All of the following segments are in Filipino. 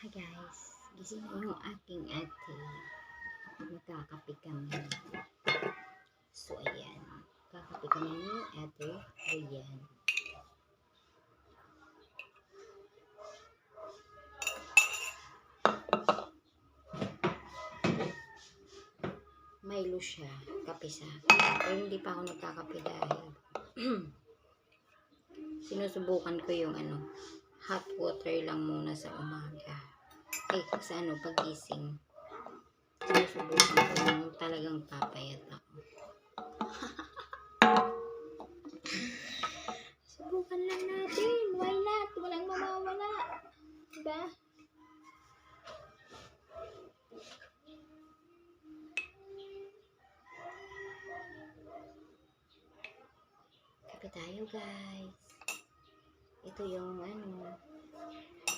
Hi guys, gising na yung aking ate. Magkakape kami. So ayan, kakape kami ni ate. Ayan. Milo siya, kape sa akin. Pero hindi pa ako nagkakape dahil sinusubukan ko yung hot water lang muna sa umaga. Sa pagising. Sinusubukan ko yung talagang papayat ako. Subukan lang natin. Why not? Walang mawawala. Diba? Kape tayo guys. Ito yung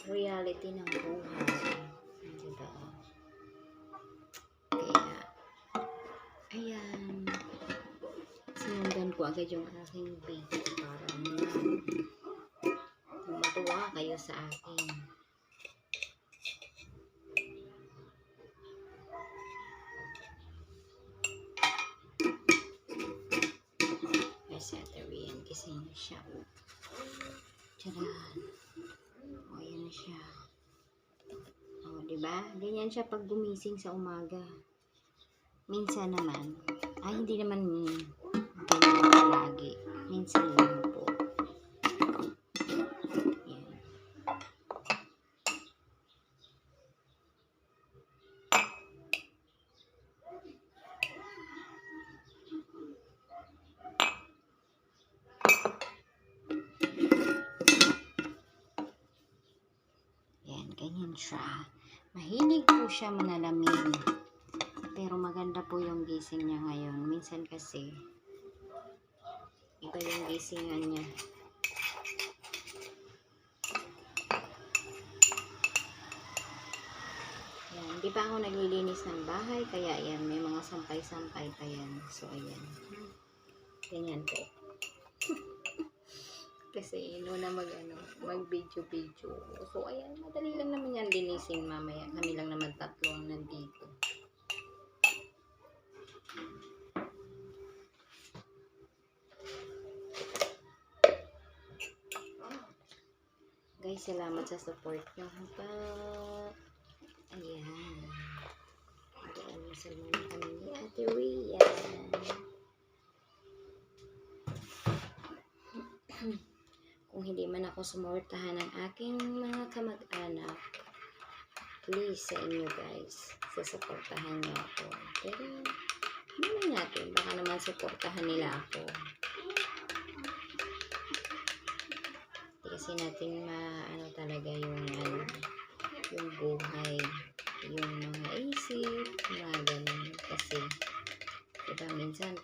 reality ng buhay. Diba? Kaya, ayan. Sinundan ko agad yung aking video para matuwa kayo sa akin. Yes, Ate Rian, gising na siya. Tcharan. O, ayan na siya. O, diba? Ganyan siya pag gumising sa umaga. Minsan naman, hindi naman ganyan palagi. Minsan lang po. Yan. Yan, ganyan siya. Mahilig po siya manalamin. Pero maganda po yung gising niya ngayon. Minsan kasi, iba yung gisingan niya. Yan, hindi pa ako naglilinis ng bahay. Kaya yan, may mga sampay-sampay pa yan. So, ayan. Ganyan po. Kasi, na mag-video-video. So, ayan, madali lang naman yan linisin mamaya. Kami lang naman tatlo ang nandito. Guys, salamat sa support nyo. Ayan. Almusal muna kami ni Ate Rian. Kung hindi man ako sumortahan ng aking mga kamag-anak, please sa inyo guys, susuportahan nyo ako. Pero, hindi natin. Baka naman suportahan nila ako. Kasi natin talaga yung buhay, yung mga isip, mga ganun. Kasi, diba, minsan,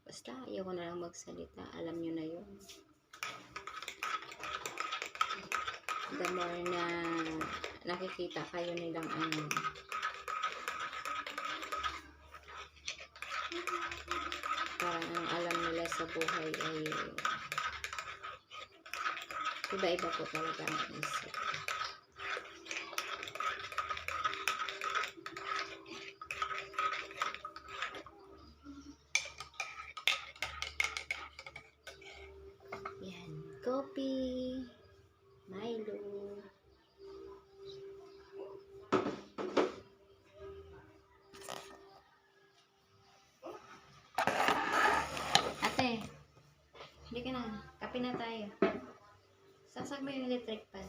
basta, ayaw ko na lang magsalita. Alam nyo na yun. The more na nakikita kayo nilang parang ang alam nila sa buhay ay iba-iba po talaga ang isip. Yan, coffee, Milo. Ate, hindi ka na. Kape na tayo. Saksak mo yung electric pan.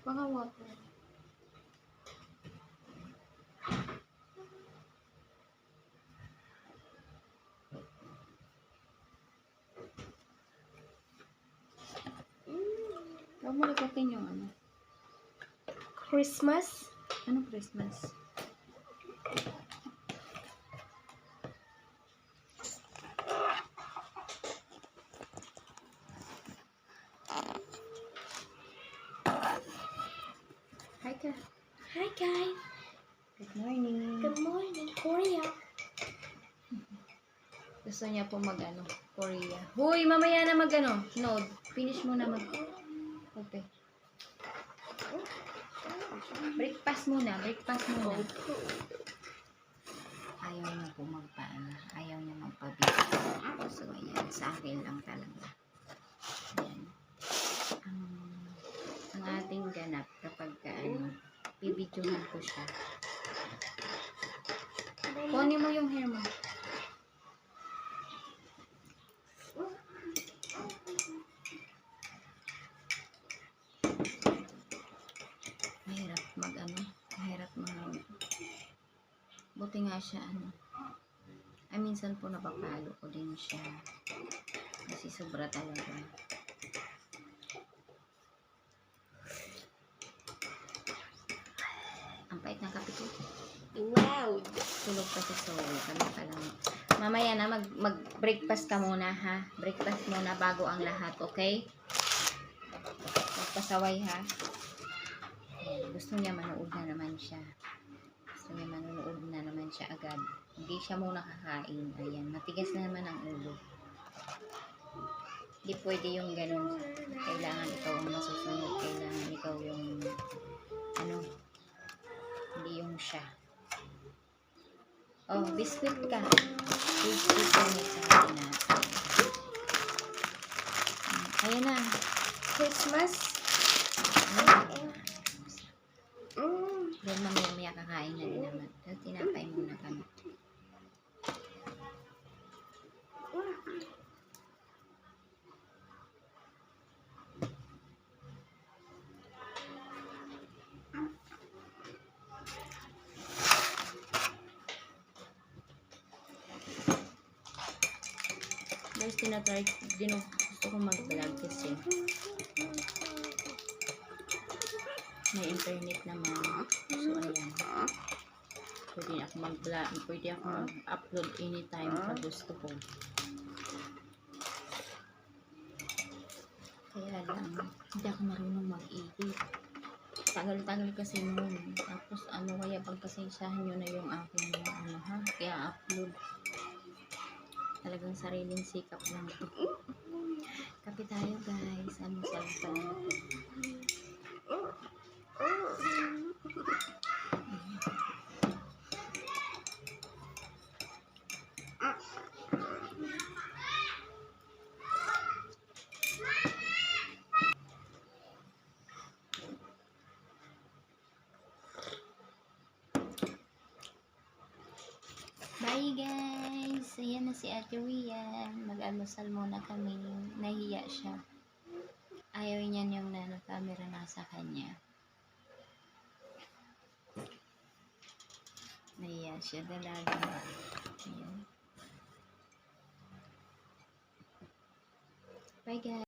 Baka water. Huwag mo lagapin yung Christmas? Anong Christmas? Hi ka. Hi guys. Good morning. Good morning, Korea. Gusto niya po mag-ano, Korea. Huy, mamaya na mag-ano. Node. Finish mo na okay. Breakfast muna. Ayaw niya po magpaano. Ayaw niya magpabigay. So, ayan. Sa akin lang talaga. Ayan. Ang ating ganap kapag bibidyohan ko siya. Kunin mo yung hair mo. Mahirap buti nga siya ay minsan po napapalo ko din siya kasi sobra talaga. Ang pait ng kape ko. Wow. Tulog kasi so kami pa lang. Mamaya na mag-breakfast ka muna ha. Breakfast muna bago ang lahat, okay? Magpasaway ha. Gusto niya manood na naman siya. Agad. Hindi siya muna kakain. Ayan, matigas na naman ang ulo. Hindi pwede yung ganun. Kailangan ikaw ang masusunod. Kailangan ikaw yung hindi yung siya. Oh, biscuit ka. Biscuit ka sa atin natin. Ayan na. Christmas. Then mamaya kakain na din naman. So, tinapay muna kami. Guys, gusto ko mag-vlog kasi may internet naman. So, ayan. Pwede ako mag-vlog. Pwede ako mag-upload anytime sa gusto ko. Kaya lang, hindi ako marunong mag-edit. Tagal-tagal kasi noon. Tapos, kaya pagpasensyahan nyo na yung aking kaya upload. Talagang sariling sikap lang ito. Kape tayo guys. Almusal pa lang ito. Bye guys! Ayan na si Ate Rian. Mag-almusal muna kami. Nahiya siya. Ayaw niyan yung camera nasa kanya. Nahiya siya. Dalaga. Ayan. Bye guys!